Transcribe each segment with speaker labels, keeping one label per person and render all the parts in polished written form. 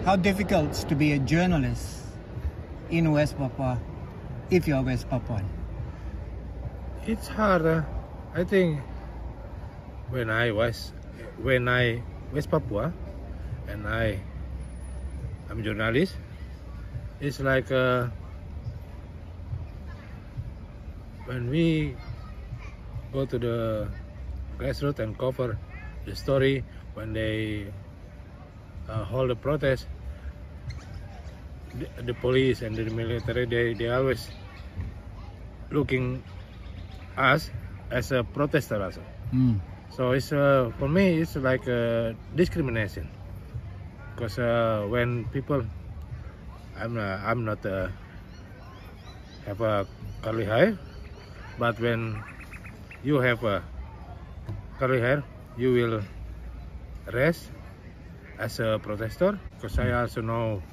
Speaker 1: How difficult to be a journalist in West Papua if you're West Papuan?
Speaker 2: It's hard. I think when I West Papua and I'm journalist, it's like when we go to the grassroots and cover the story when they hold a protest, the police and the military, they always looking us as a protester also. So it's for me it's like discrimination, because when people, I'm not have a curly hair, but when you have a curly hair, you will arrest as a protester. Because I also know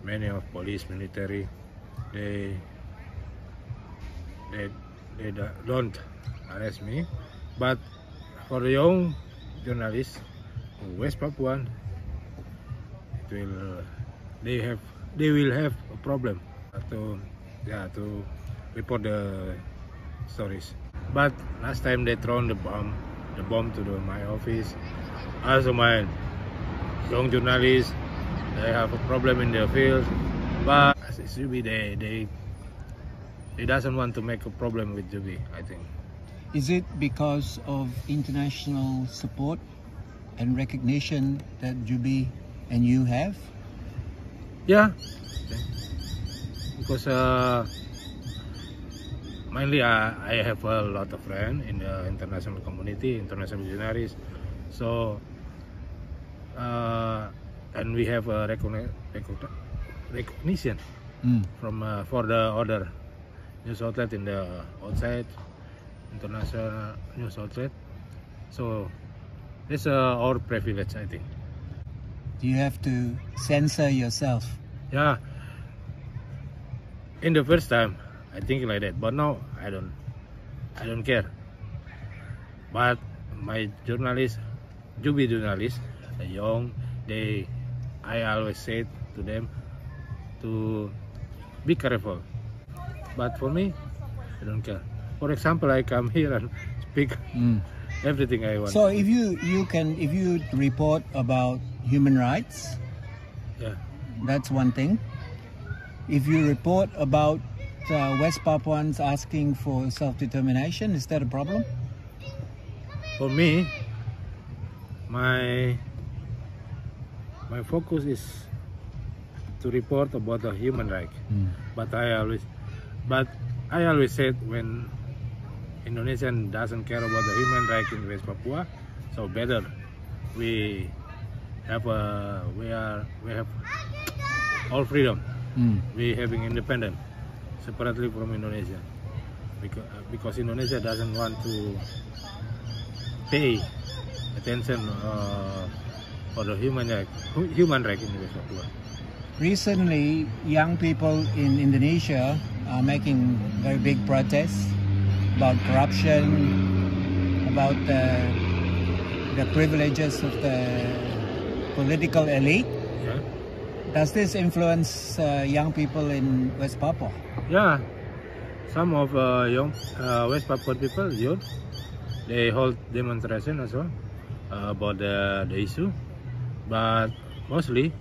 Speaker 2: many of police, military, they don't arrest me, but for the young journalists, West Papuan, they will have a problem to report the stories. But last time they thrown the bomb to my office. Also my young journalists, they have a problem in their field, but as it should be, they doesn't want to make a problem with Jubi, I think.
Speaker 1: Is it because of international support and recognition that Jubi and you have?
Speaker 2: Yeah, because mainly I have a lot of friends in the international community, international journalists. So and we have a recognition from for the other news outlet in the outside, international news outlet. So it's our privilege, I think.
Speaker 1: Do you have to censor yourself?
Speaker 2: Yeah. In the first time, I think like that, but now I don't care. But my journalists, Jubi journalists, the young, I always say to them to be careful. But for me, I don't care. For example, I come here and speak everything I want.
Speaker 1: So if you report about human rights,
Speaker 2: yeah,
Speaker 1: that's one thing. If you report about West Papuans asking for self-determination, is that a problem?
Speaker 2: For me, my focus is to report about the human right. But I always said, when Indonesian doesn't care about the human right in West Papua, so better we have all freedom. We having independent separately from Indonesia, because Indonesia doesn't want to pay attention for the human right in West Papua.
Speaker 1: Recently, young people in Indonesia are making very big protests about corruption, about the privileges of the political elite.
Speaker 2: Yeah.
Speaker 1: Does this influence young people in West Papua?
Speaker 2: Yeah, some of young West Papuan people, youth, they hold demonstration also about the issue, but mostly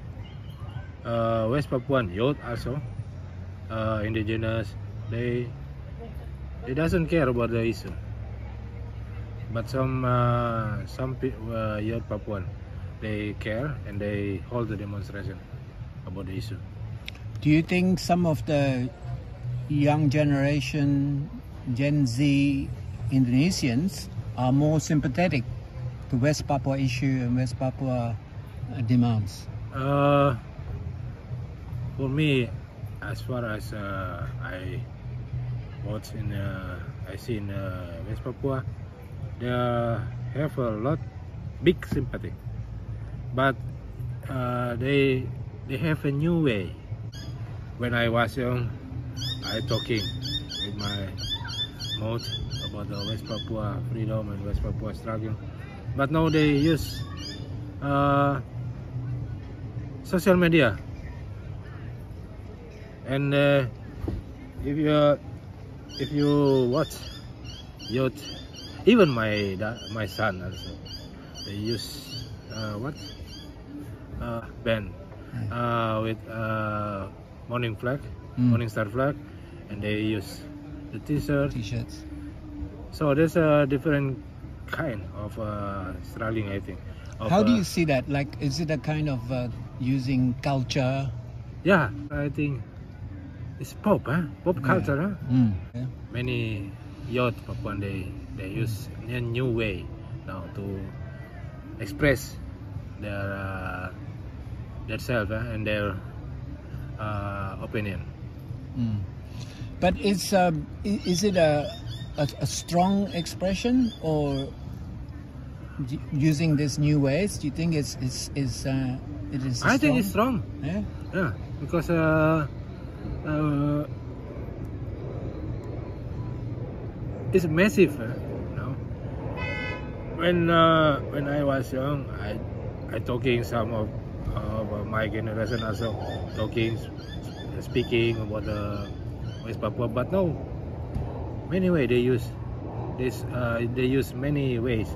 Speaker 2: West Papuan youth also, indigenous, they doesn't care about the issue. But some youth Papuan, they care and they hold the demonstration about the issue.
Speaker 1: Do you think some of the young generation, Gen Z Indonesians, are more sympathetic to West Papua issue and West Papua demands?
Speaker 2: For me, as far as I watch I see in West Papua, they have a lot big sympathy, but they have a new way. When I was young, I talking with my mouth about the West Papua freedom and West Papua struggle, but now they use social media. And if you watch youth, even my son also, they use band with morning flag, morning star flag, and they use the
Speaker 1: T-shirts.
Speaker 2: So there's a different kind of styling, I think.
Speaker 1: How do you see that? Like, is it a kind of using culture?
Speaker 2: Yeah, I think it's pop, pop culture.
Speaker 1: Yeah.
Speaker 2: Many youth Papuan, they use a new way now to express their self and their opinion.
Speaker 1: But is it a strong expression, or using these new ways? Do you think it is?
Speaker 2: I think it's strong.
Speaker 1: Yeah,
Speaker 2: because it's massive. When I was young, I talking some of my generation also speaking about the West Papua, but no, many way they use this. They use many ways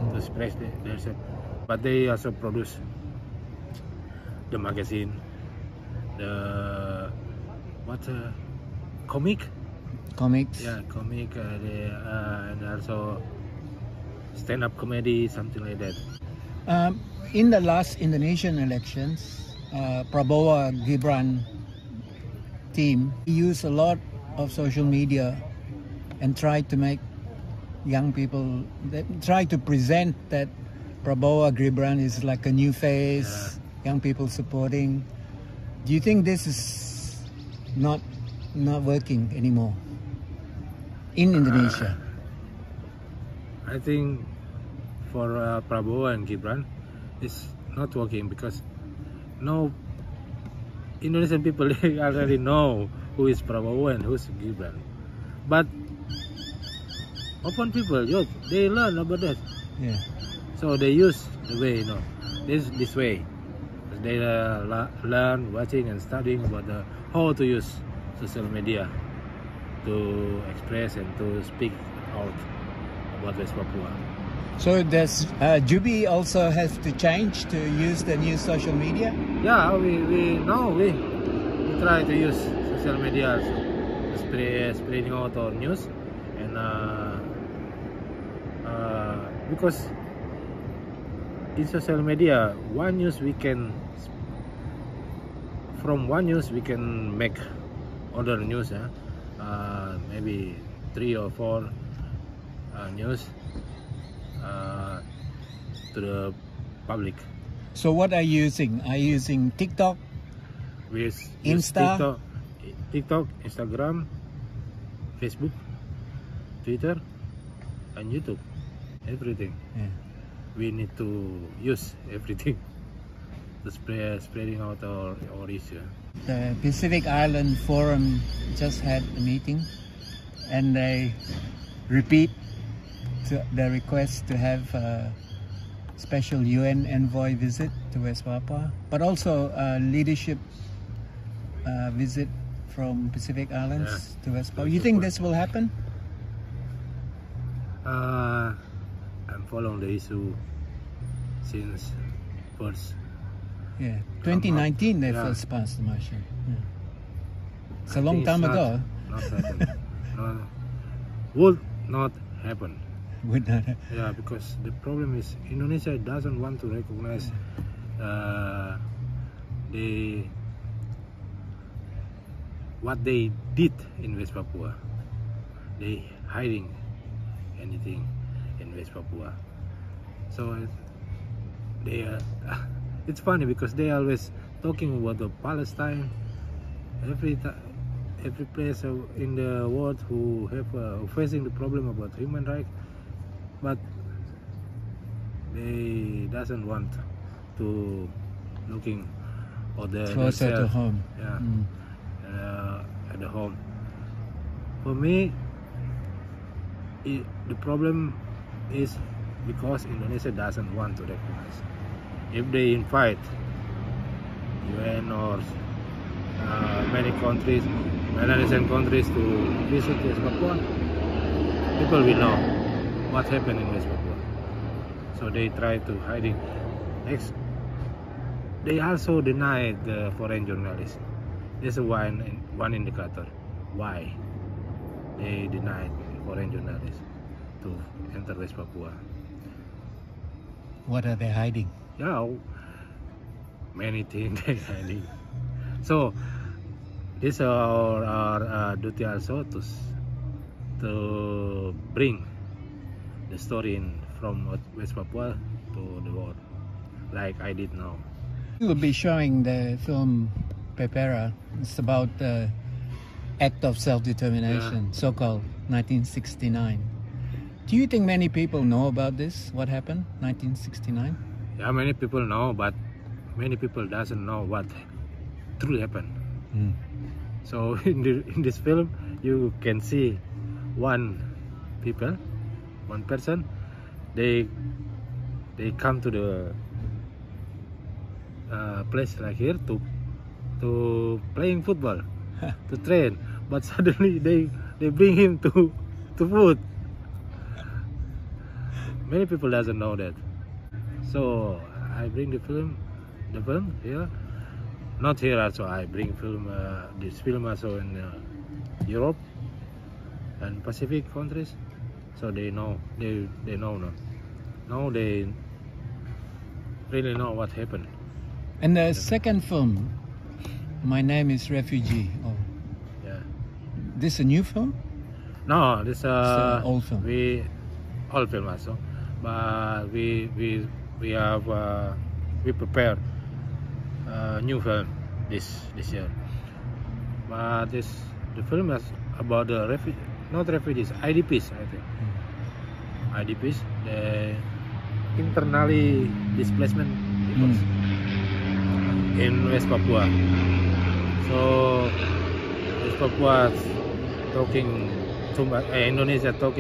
Speaker 2: to express themselves, but they also produce the magazine, the comics. Yeah, comic. And also stand-up comedy, something like that.
Speaker 1: In the last Indonesian elections, Prabowo Gibran team used a lot of social media and tried to make young people, they try to present that Prabowo Gibran is like a new face, young people supporting. Do you think this is not working anymore in Indonesia?
Speaker 2: I think for Prabowo and Gibran, it's not working because no Indonesian people already know who is Prabowo and who is Gibran. But Papuan people, they learn about that.
Speaker 1: Yeah.
Speaker 2: So they use the way, this way. They learn watching and studying about how to use social media to express and to speak out about West Papua.
Speaker 1: So does Jubi also have to change to use the new social media?
Speaker 2: Yeah, we try to use social media to spreading out our news, and because in social media, from one news we can make other news, maybe 3 or 4 news to the public.
Speaker 1: So what are you using? Are you using TikTok?
Speaker 2: We use
Speaker 1: Insta?
Speaker 2: TikTok, Instagram, Facebook, Twitter, and YouTube. Everything.
Speaker 1: Yeah.
Speaker 2: We need to use everything to spreading out our issue.
Speaker 1: The Pacific Island Forum just had a meeting, and they repeat the request to have a special UN envoy visit to West Papua, but also a leadership visit from Pacific Islands to West Papua. You think this will happen?
Speaker 2: I'm following the issue since first.
Speaker 1: Yeah, 2019 they first passed the motion. Yeah. It's a long time ago.
Speaker 2: Not happen. No, would not happen.
Speaker 1: Would not happen.
Speaker 2: Yeah, because the problem is Indonesia doesn't want to recognize what they did in West Papua. They hiding anything in West Papua. So it's funny because they always talking about the Palestine. Every place in the world who have facing the problem about human rights, but they doesn't want to looking or the
Speaker 1: closer to home.
Speaker 2: Yeah, at the home. For me, the problem is because Indonesia doesn't want to recognize. If they invite UN or many countries, Melanesian countries to visit West Papua, people will know what happened in West Papua. So they try to hiding. Next, they also denied the foreign journalists. This is one indicator why they denied foreign journalists to enter West Papua.
Speaker 1: What are they hiding?
Speaker 2: Yeah, many things they hiding. So this is our duty also to bring the story from West Papua to the world, like I did now.
Speaker 1: You will be showing the film Pepera. It's about the act of self-determination, so-called 1969. Do you think many people know about this? What happened 1969?
Speaker 2: Yeah, many people know, but many people doesn't know what truly happened. So in this film, you can see one person, they come to the place like here to playing football, to train, but suddenly they bring him to food. Many people doesn't know that. So I bring the film here, not here also. I bring this film also in Europe and Pacific countries, so they know now. Now they really know what happened.
Speaker 1: And the second film, My Name is Refugee. Oh,
Speaker 2: Yeah.
Speaker 1: this a new film?
Speaker 2: No, this
Speaker 1: an old film.
Speaker 2: Old film also, but we have we prepared a new film this year. But the film is about the not refugees, IDPs, I think. IDPs, the internally displacement people in West Papua. So West Papua talking too much. Indonesia talk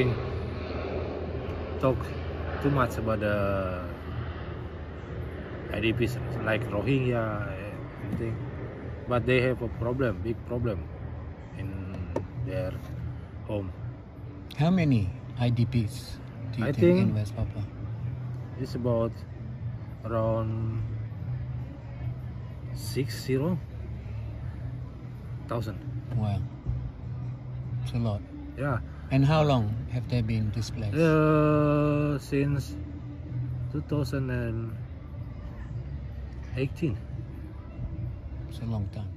Speaker 2: too much about the IDPs like Rohingya, anything. But they have a big problem in their home.
Speaker 1: How many IDPs do you
Speaker 2: I
Speaker 1: think in
Speaker 2: think
Speaker 1: West Papua?
Speaker 2: it's about around 60,000.
Speaker 1: Wow, it's a lot.
Speaker 2: Yeah.
Speaker 1: And how long have they been displaced?
Speaker 2: Since 2018.
Speaker 1: It's a long time.